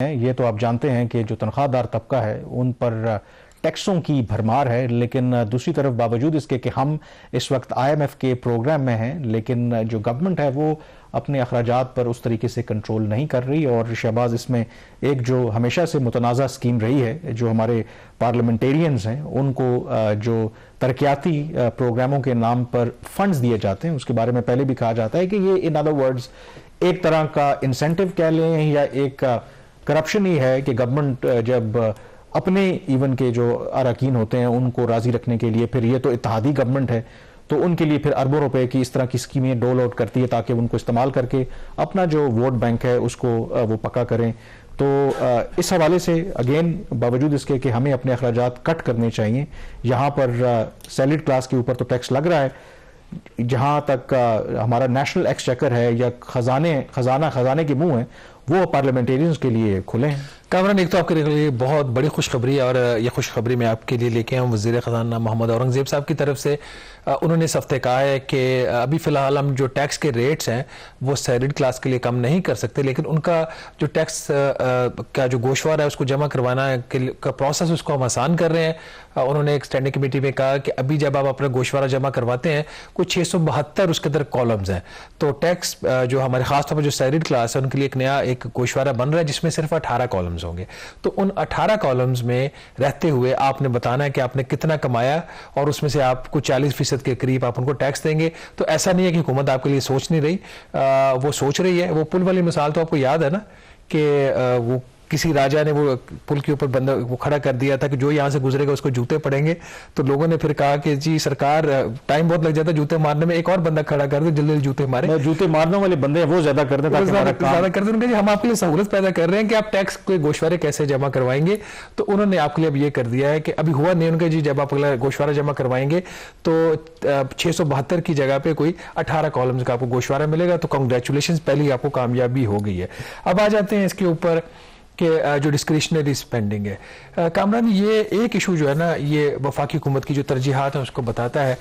ये तो आप जानते हैं कि जो तनख्वाहदार तबका है उन पर टैक्सों की भरमार है, लेकिन दूसरी तरफ बावजूद इसके कि हम इस वक्त IMF के प्रोग्राम में हैं, लेकिन जो गवर्नमेंट है वो अपने अखराजात पर उस तरीके से कंट्रोल नहीं कर रही। और शहबाज, इसमें एक जो हमेशा से मुतनाज़ा स्कीम रही है, जो हमारे पार्लियामेंटेरियंस हैं उनको जो तरक्याती प्रोग्रामों के नाम पर फंड्स दिए जाते हैं, उसके बारे में पहले भी कहा जाता है कि ये इन अदर वर्ड्स एक तरह का इंसेंटिव कह लें या एक करप्शन ही है कि गवर्नमेंट जब अपने इवन के जो अरकान होते हैं उनको राजी रखने के लिए, फिर ये तो इत्तेहादी गवर्नमेंट है तो उनके लिए फिर अरबों रुपए की इस तरह की स्कीमें डोल आउट करती है ताकि उनको इस्तेमाल करके अपना जो वोट बैंक है उसको वो पक्का करें। तो इस हवाले से अगेन बावजूद इसके कि हमें अपने अखराजात कट करने चाहिए, यहाँ पर सैलरीड क्लास के ऊपर तो टैक्स लग रहा है। जहाँ तक हमारा नेशनल एक्सचेकर है या खजाने के मुंह है वो पार्लियामेंटेरियंस के लिए खुले हैं। कामरान, एक तो आपके लिए बहुत बड़ी खुशखबरी है और ये खुशखबरी मैं आपके लिए लेके आऊँ वज़ीर ख़ज़ाना मोहम्मद औरंगज़ेब साहब की तरफ से। उन्होंने इस हफ्ते कहा है कि अभी फ़िलहाल हम जो टैक्स के रेट्स हैं वो सैलरीड क्लास के लिए कम नहीं कर सकते, लेकिन उनका जो टैक्स का जो गोशवारा है उसको जमा करवाना का प्रोसेस उसको हम आसान कर रहे हैं। उन्होंने एक स्टैंडिंग कमेटी में कहा कि अभी जब आप अपना गोशवारा जमा करवाते हैं कुछ 672 उसके अंदर कॉलम्स हैं, तो टैक्स जो हमारे खासतौर पर जो सैलरीड क्लास है उनके लिए एक नया एक गोशवारा बन रहा है जिसमें सिर्फ 18 कॉलम्स होंगे। तो उन 18 कॉलम्स में रहते हुए आपने बताना है कि आपने कितना कमाया और उसमें से आपको 40% के करीब आप उनको टैक्स देंगे। तो ऐसा नहीं है कि हुकूमत आपके लिए सोच नहीं रही, वो सोच रही है। वो पुल वाली मिसाल तो आपको याद है ना कि वो किसी राजा ने वो पुल के ऊपर बंदा वो खड़ा कर दिया था कि जो यहाँ से गुजरेगा उसको जूते पड़ेंगे। तो लोगों ने फिर कहा कि जी सरकार, टाइम बहुत लग जाता है जूते मारने में, एक और बंदा खड़ा कर दो जल्दी जूते मारे। जूते मारने वाले बंदे वो ज्यादा कर दें, ज्यादा कर दें। जी हम आपके लिए सहूलत पैदा कर रहे हैं कि आप टैक्स के गोशवारे कैसे जमा करवाएंगे। तो उन्होंने आपके लिए अब ये कर दिया है कि अभी हुआ नहीं उनका जी, जब आप अगला गोशवारा जमा करवाएंगे तो 672 की जगह पे कोई 18 कॉलम्स का आपको गोशवारा मिलेगा। तो कांग्रेचुलेशन, पहली आपको कामयाबी हो गई है। अब आ जाते हैं इसके ऊपर कि जो डिस्क्रिशनरी स्पेंडिंग है। कामरान, ये एक इशू जो है ना, ये वफाकी हुकूमत की जो तरजीहात है उसको बताता है।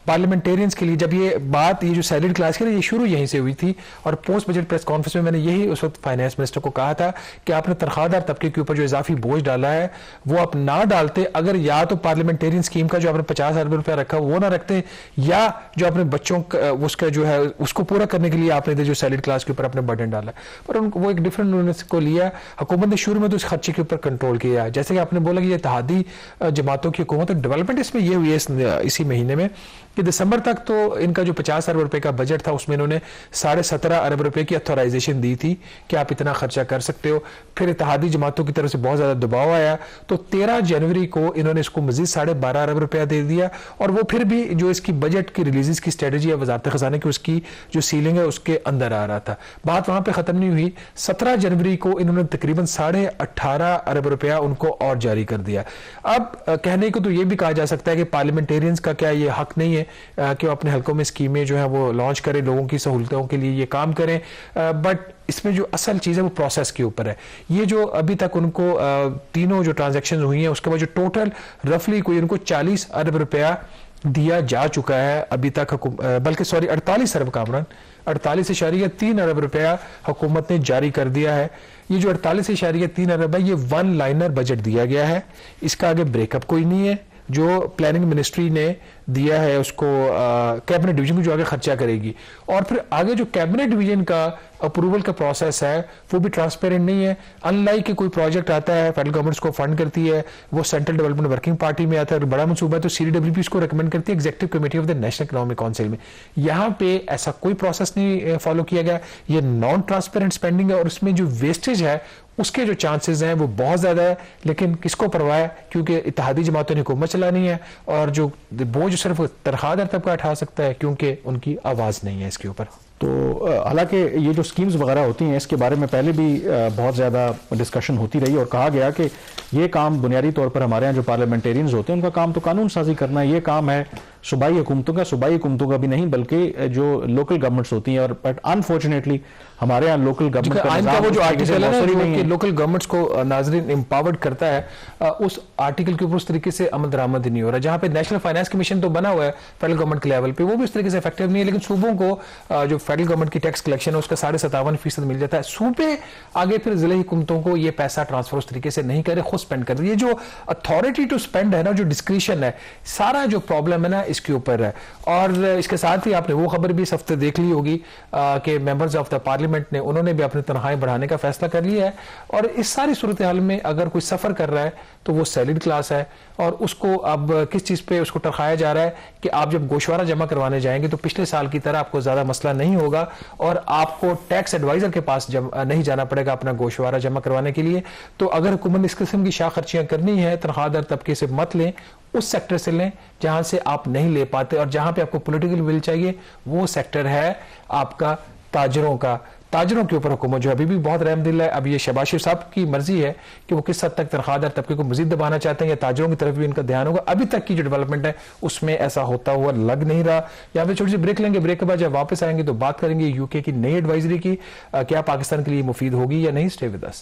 पार्लियामेंटेरियंस के लिए जब ये बात, ये जो सैलरीड क्लास की ना, ये शुरू यहीं से हुई थी और पोस्ट बजट प्रेस कॉन्फ्रेंस में मैंने यही उस वक्त फाइनेंस मिनिस्टर को कहा था कि आपने तनख्वाहदार तबके के ऊपर जो इजाफी बोझ डाला है वो आप ना डालते, अगर या तो पार्लियामेंटेरियन स्कीम का जो आपने 50 अरब रुपया रखा वो ना रखते, या जो अपने बच्चों उसका जो है उसको पूरा करने के लिए आपने जो सैलरीड क्लास के ऊपर अपने बर्डन डाला। पर उनको वो एक डिफरेंट उन्होंने को लिया। हुकूमत ने शुरू में तो इस खर्चे के ऊपर कंट्रोल किया, जैसे कि आपने बोला कि ये इत्तेहादी जमातों की हुकूमत, डेवलपमेंट इसमें ये हुई है इसी महीने में कि दिसंबर तक तो इनका जो 50 अरब रुपए का बजट था उसमें इन्होंने 17.5 अरब रुपए की अथॉराइजेशन दी थी कि आप इतना खर्चा कर सकते हो। फिर इत्तेहादी जमातों की तरफ से बहुत ज्यादा दबाव आया तो 13 जनवरी को इन्होंने इसको मजीद 12.5 अरब रुपया दे दिया। और वो फिर भी जो इसकी बजट की रिलीजेस की स्ट्रेटेजी है वजारत खजाना की, उसकी जो सीलिंग है उसके अंदर आ रहा था। बात वहां पर खत्म नहीं हुई। 17 जनवरी को इन्होंने तकरीबन 18.5 अरब रुपया उनको और जारी कर दिया। अब कहने को तो ये भी कहा जा सकता है कि पार्लियामेंटेरियंस का क्या ये हक नहीं है कि वो अपने हल्कों में स्कीमें जो है वो लॉन्च करें, लोगों की सहूलतों के लिए ये काम करें, बट इसमें जो असल चीज है वो प्रोसेस के ऊपर है। ये जो अभी तक उनको तीनों जो ट्रांजैक्शन हुई हैं उसके बाद जो टोटल रफली कोई उनको 40 अरब रुपया दिया जा चुका है अभी तक, बल्कि सॉरी 48 अरब कामरान, 48.3 अरब रुपया हुकूमत ने जारी कर दिया है। ये जो 48.3 अरब है ये वन लाइनर बजट दिया गया है, इसका आगे ब्रेकअप कोई नहीं है। जो प्लानिंग मिनिस्ट्री ने दिया है उसको कैबिनेट डिवीजन को जो आगे खर्चा करेगी, और फिर आगे जो कैबिनेट डिवीजन का अप्रूवल का प्रोसेस है वो भी ट्रांसपेरेंट नहीं है। अनलाइक कि कोई प्रोजेक्ट आता है, फेडरल गवर्नमेंट उसको फंड करती है, वो सेंट्रल डेवलपमेंट वर्किंग पार्टी में आता है, बड़ा मनसूबा है तो CDWP उसको रिकमेंड करती है executive committee of the national economic council में। यहाँ पे ऐसा कोई प्रोसेस नहीं फॉलो किया गया। ये नॉन ट्रांसपेरेंट स्पेंडिंग है और उसमें जो वेस्टेज है उसके जो चांसेस हैं वो बहुत ज्यादा है। लेकिन किसको परवाह है, क्योंकि इत्तेहादी जमातों ने हुकूमत चलानी है और जो बोझ सिर्फ तनख्वाहदार तबका उठा सकता है क्योंकि उनकी आवाज नहीं है इसके ऊपर। तो हालांकि ये जो स्कीम्स वगैरह होती हैं इसके बारे में पहले भी बहुत ज़्यादा डिस्कशन होती रही और कहा गया कि ये काम बुनियादी तौर पर हमारे यहाँ जो पार्लियामेंटेरियंस होते हैं उनका काम तो कानून साजी करना है, ये काम है सूबाई हुकूमतों का भी नहीं, बल्कि जो लोकल गवर्नमेंट्स होती हैं। और बट अनफॉर्चुनेटली हमारे यहाँ लोकल गवर्नमेंट आइन का वो जो आर्टिकल है ना जो लोकल गवर्नमेंट्स को नाजरीन एम्पावर्ड करता है, उस आर्टिकल के ऊपर उस तरीके से अमल दरामद नहीं हो रहा। जहां पे नेशनल फाइनेंस कमीशन तो बना हुआ है फेडरल गवर्नमेंट के लेवल पे, वो भी उस तरीके से इफेक्टिव नहीं है, लेकिन सूबों को जो फेडरल गवर्नमेंट की टैक्स कलेक्शन है उसका 57.5% मिल जाता है। सूबे आगे फिर जिले हुकूमतों को ये पैसा ट्रांसफर उस तरीके से नहीं करे, खुद स्पेंड कर रही है। जो अथॉरिटी टू स्पेंड है ना, जो डिस्क्रिशन है, सारा जो प्रॉब्लम है ना इसके ऊपर है। और इसके साथ ही आपने वो खबर भी इस हफ्ते देख ली होगी कि मेंबर्स ऑफ द पार्लियामेंट ने उन्होंने भी अपनी तनख्वाहें बढ़ाने का फैसला कर लिया है। और इस सारी सूरत हाल में अगर कोई सफर कर रहा है तो वो सैलरीड क्लास है, और उसको अब किस चीज पे उसको टरखाया जा रहा है कि आप जब गोशवारा जमा करवाने जाएंगे तो पिछले साल की तरह आपको ज्यादा मसला नहीं होगा और आपको टैक्स एडवाइजर के पास नहीं जाना पड़ेगा अपना गोशवारा जमा करवाने के लिए। तो अगर हुकूमत इस किस्म की शाह खर्चियां करनी है तनख्वाहदार तबके से मत लें, उस सेक्टर से लें जहां से आप नहीं ले पाते, और जहां पे आपको पॉलिटिकल विल चाहिए वो सेक्टर है आपका ताजरों के ऊपर हुकूमत जो अभी भी बहुत रहमदिल है। अब ये शहबाज शरीफ साहब की मर्जी है कि वो किस हद तक तनख्वाहदार तबके को मजीद दबाना चाहते हैं, या ताजरों की तरफ भी इनका ध्यान होगा। अभी तक की जो डेवलपमेंट है उसमें ऐसा होता हुआ लग नहीं रहा। यहाँ पे छोटी सी ब्रेक लेंगे, ब्रेक के बाद जब वापस आएंगे तो बात करेंगे यूके की नई एडवाइजरी की, क्या पाकिस्तान के लिए मुफीद होगी या नहीं। Stay with us.